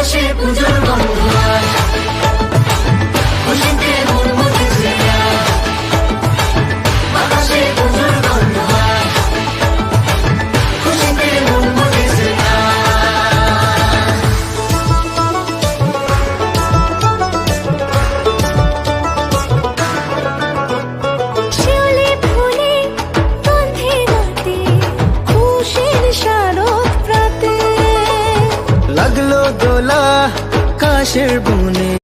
বাতাসে পুজোর গন্ধ আজ, খুশিতে মন মুখেছে আজ। বাতাসে পুজোর গন্ধ আজ, খুশিতে মন মুখেছে আজ। শিউলি ফুলে গন্ধে রাতে, খুশির শারদ প্রাতে। লাগলো দোলা কাশের বুন